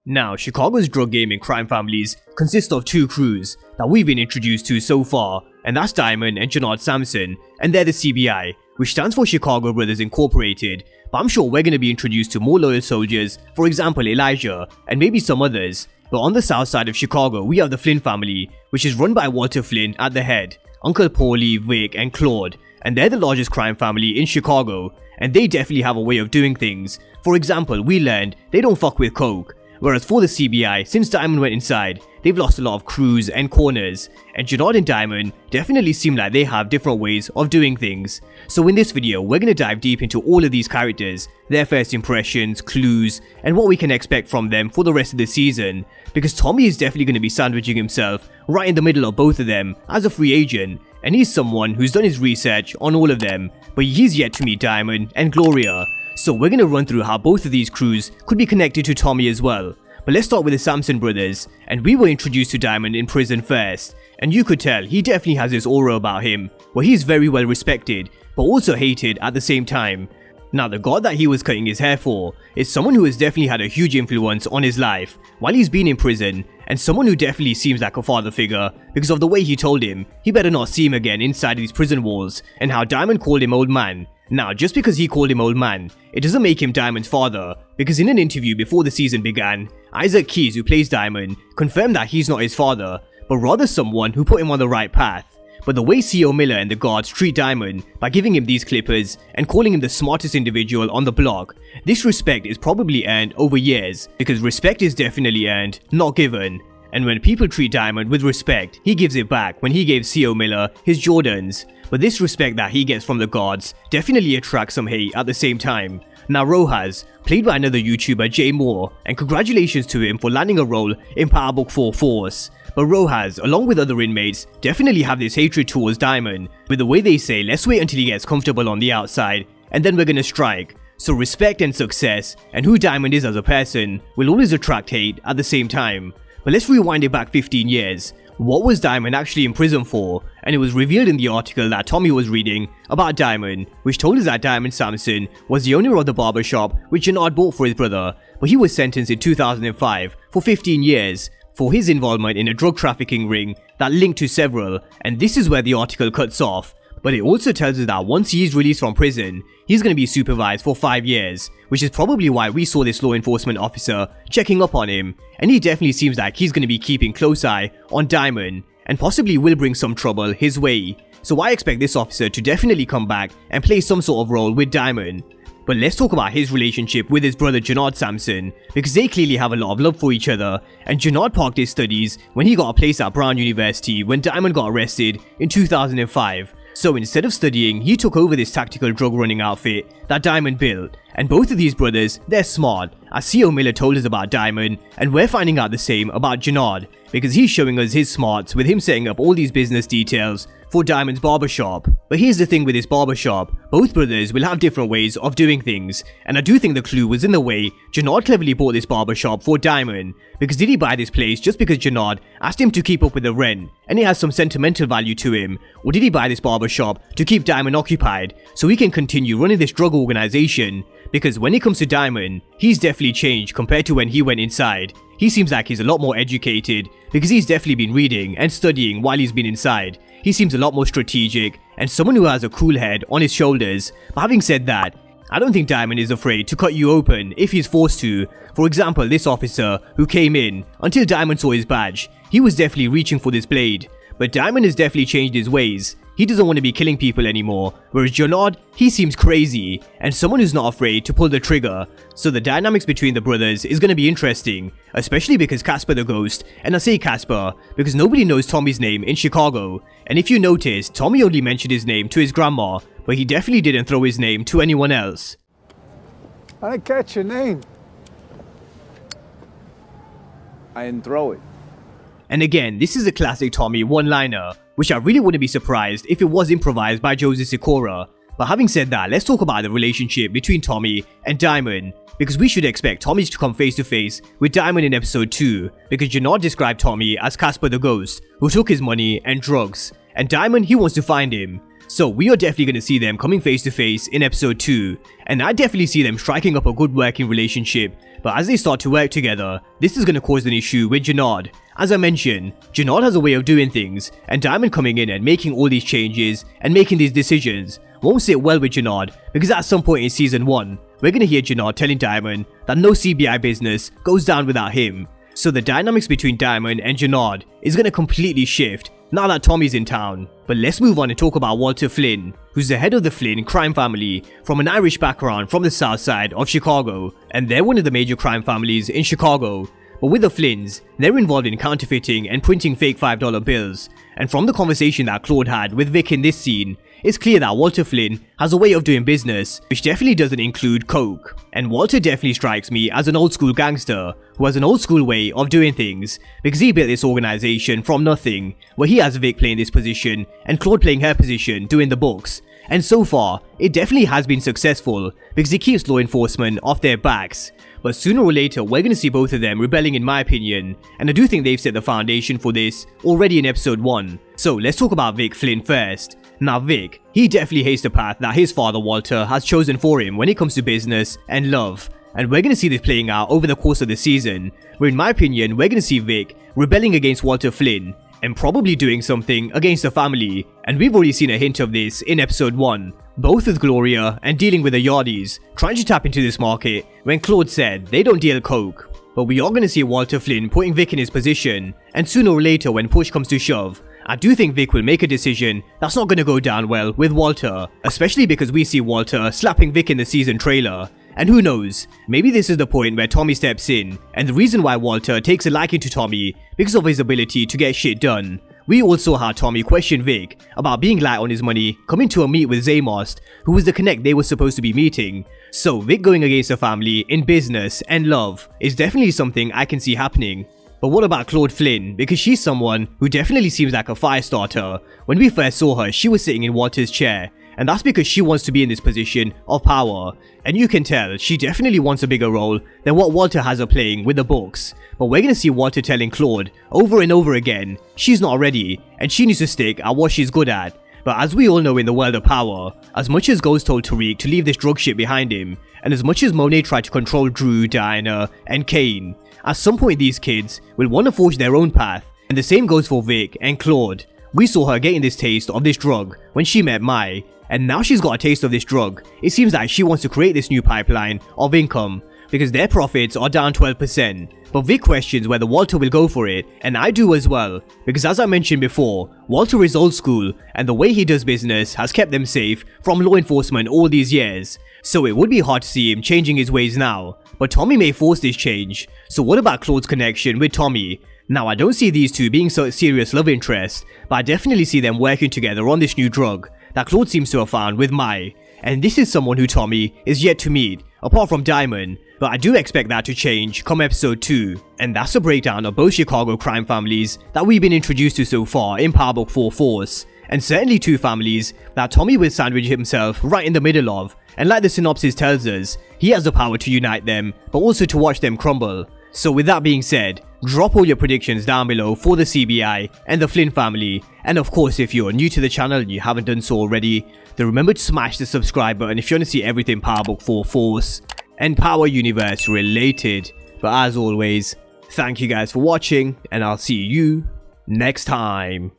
Now, Chicago's drug game and crime families consist of two crews that we've been introduced to so far, and that's Diamond and Jenard Sampson, and they're the CBI, which stands for Chicago Brothers Incorporated, but I'm sure we're going to be introduced to more loyal soldiers, for example Elijah, and maybe some others. But on the south side of Chicago, we have the Flynn family, which is run by Walter Flynn at the head, Uncle Paulie, Vic and Claud, and they're the largest crime family in Chicago, and they definitely have a way of doing things. For example, we learned they don't fuck with coke. Whereas for the CBI, since Diamond went inside, they've lost a lot of crews and corners, and Jenard and Diamond definitely seem like they have different ways of doing things. So in this video, we're going to dive deep into all of these characters, their first impressions, clues, and what we can expect from them for the rest of the season, because Tommy is definitely going to be sandwiching himself right in the middle of both of them as a free agent, and he's someone who's done his research on all of them, but he's yet to meet Diamond and Gloria. So we're going to run through how both of these crews could be connected to Tommy as well. But let's start with the Sampson brothers, and we were introduced to Diamond in prison first, and you could tell he definitely has this aura about him, where he's very well respected, but also hated at the same time. Now the god that he was cutting his hair for is someone who has definitely had a huge influence on his life while he's been in prison, and someone who definitely seems like a father figure because of the way he told him he better not see him again inside these prison walls, and how Diamond called him old man. Now, just because he called him old man, it doesn't make him Diamond's father, because in an interview before the season began, Isaac Keys, who plays Diamond, confirmed that he's not his father, but rather someone who put him on the right path. But the way C.O. Miller and the guards treat Diamond by giving him these clippers and calling him the smartest individual on the block, this respect is probably earned over years, because respect is definitely earned, not given. And when people treat Diamond with respect, he gives it back when he gave C.O. Miller his Jordans. But this respect that he gets from the guards definitely attracts some hate at the same time. Now Rojas, played by another YouTuber Jay Moore, and congratulations to him for landing a role in Power Book 4 Force. But Rojas, along with other inmates, definitely have this hatred towards Diamond, with the way they say let's wait until he gets comfortable on the outside, and then we're gonna strike. So respect and success, and who Diamond is as a person, will always attract hate at the same time. But let's rewind it back 15 years. What was Diamond actually in prison for? And it was revealed in the article that Tommy was reading about Diamond, which told us that Diamond Sampson was the owner of the barbershop which Jenard bought for his brother, but he was sentenced in 2005 for 15 years for his involvement in a drug trafficking ring that linked to several, and this is where the article cuts off. But it also tells us that once he is released from prison, he's going to be supervised for 5 years, which is probably why we saw this law enforcement officer checking up on him, and he definitely seems like he's going to be keeping close eye on Diamond, and possibly will bring some trouble his way. So I expect this officer to definitely come back and play some sort of role with Diamond. But let's talk about his relationship with his brother Jenard Sampson, because they clearly have a lot of love for each other, and Jenard parked his studies when he got a place at Brown University when Diamond got arrested in 2005. So instead of studying, he took over this tactical drug running outfit that Diamond built. And both of these brothers, they're smart, as C.O. Miller told us about Diamond, and we're finding out the same about Jenard, because he's showing us his smarts with him setting up all these business details for Diamond's barbershop. But here's the thing with this barbershop, both brothers will have different ways of doing things, and I do think the clue was in the way Jenard cleverly bought this barbershop for Diamond, because did he buy this place just because Jenard asked him to keep up with the rent, and it has some sentimental value to him, or did he buy this barbershop to keep Diamond occupied, so he can continue running this drug organization? Because when it comes to Diamond, he's definitely changed compared to when he went inside. He seems like he's a lot more educated, because he's definitely been reading and studying while he's been inside. He seems a lot more strategic, and someone who has a cool head on his shoulders. But having said that, I don't think Diamond is afraid to cut you open if he's forced to. For example, this officer who came in, until Diamond saw his badge, he was definitely reaching for this blade. But Diamond has definitely changed his ways. He doesn't want to be killing people anymore, whereas Jenard, he seems crazy, and someone who's not afraid to pull the trigger. So the dynamics between the brothers is going to be interesting, especially because Casper the Ghost, and I say Casper because nobody knows Tommy's name in Chicago, and if you notice, Tommy only mentioned his name to his grandma, but he definitely didn't throw his name to anyone else. I didn't catch your name. I didn't throw it. And again, this is a classic Tommy one-liner, which I really wouldn't be surprised if it was improvised by Josie Sikora. But having said that, let's talk about the relationship between Tommy and Diamond, because we should expect Tommy to come face to face with Diamond in episode 2, because Jenard described Tommy as Casper the Ghost, who took his money and drugs, and Diamond, he wants to find him. So we are definitely going to see them coming face to face in episode 2, and I definitely see them striking up a good working relationship. But as they start to work together, this is going to cause an issue with Jenard. As I mentioned, Jenard has a way of doing things, and Diamond coming in and making all these changes and making these decisions won't sit well with Jenard, because at some point in season 1, we're going to hear Jenard telling Diamond that no CBI business goes down without him. So the dynamics between Diamond and Jenard is going to completely shift now that Tommy's in town. But let's move on and talk about Walter Flynn, who's the head of the Flynn crime family from an Irish background from the south side of Chicago, and they're one of the major crime families in Chicago. But with the Flynns, they're involved in counterfeiting and printing fake $5 bills. And from the conversation that Claude had with Vic in this scene, it's clear that Walter Flynn has a way of doing business which definitely doesn't include coke. And Walter definitely strikes me as an old school gangster who has an old school way of doing things, because he built this organization from nothing, where he has Vic playing this position and Claude playing her position doing the books. And so far, it definitely has been successful because he keeps law enforcement off their backs. But sooner or later, we're going to see both of them rebelling, in my opinion, and I do think they've set the foundation for this already in episode 1. So let's talk about Vic Flynn first. Now Vic, he definitely hates the path that his father Walter has chosen for him when it comes to business and love. And we're going to see this playing out over the course of the season, where in my opinion, we're going to see Vic rebelling against Walter Flynn, and probably doing something against the family. And we've already seen a hint of this in episode 1, both with Gloria and dealing with the Yardies, trying to tap into this market when Claude said they don't deal coke. But we are going to see Walter Flynn putting Vic in his position, and sooner or later when push comes to shove, I do think Vic will make a decision that's not going to go down well with Walter, especially because we see Walter slapping Vic in the season trailer. And who knows, maybe this is the point where Tommy steps in, and the reason why Walter takes a liking to Tommy because of his ability to get shit done. We also saw how Tommy questioned Vic about being light on his money coming to a meet with Zamost, who was the connect they were supposed to be meeting. So Vic going against the family in business and love is definitely something I can see happening. But what about Claudia Flynn? Because she's someone who definitely seems like a fire starter. When we first saw her, she was sitting in Walter's chair, and that's because she wants to be in this position of power. And you can tell she definitely wants a bigger role than what Walter has her playing with the books. But we're gonna see Walter telling Claude over and over again she's not ready and she needs to stick at what she's good at. But as we all know in the world of power, as much as Ghost told Tariq to leave this drug shit behind him, and as much as Monet tried to control Drew, Diana, and Kane, at some point these kids will want to forge their own path. And the same goes for Vic and Claude. We saw her getting this taste of this drug when she met Mai, and now she's got a taste of this drug. It seems like she wants to create this new pipeline of income because their profits are down 12%. But Vic questions whether Walter will go for it, and I do as well, because as I mentioned before, Walter is old school and the way he does business has kept them safe from law enforcement all these years. So it would be hard to see him changing his ways now, but Tommy may force this change. So what about Claude's connection with Tommy? Now I don't see these two being so serious love interest, but I definitely see them working together on this new drug that Claude seems to have found with Mai. And this is someone who Tommy is yet to meet, apart from Diamond, but I do expect that to change come episode 2. And that's a breakdown of both Chicago crime families that we've been introduced to so far in Power Book 4 Force, and certainly 2 families that Tommy will sandwich himself right in the middle of, and like the synopsis tells us, he has the power to unite them, but also to watch them crumble. So with that being said, drop all your predictions down below for the CBI and the Flynn family, and of course if you're new to the channel and you haven't done so already, then remember to smash the subscribe button if you want to see everything Power Book 4 Force and Power Universe related. But as always, thank you guys for watching, and I'll see you next time.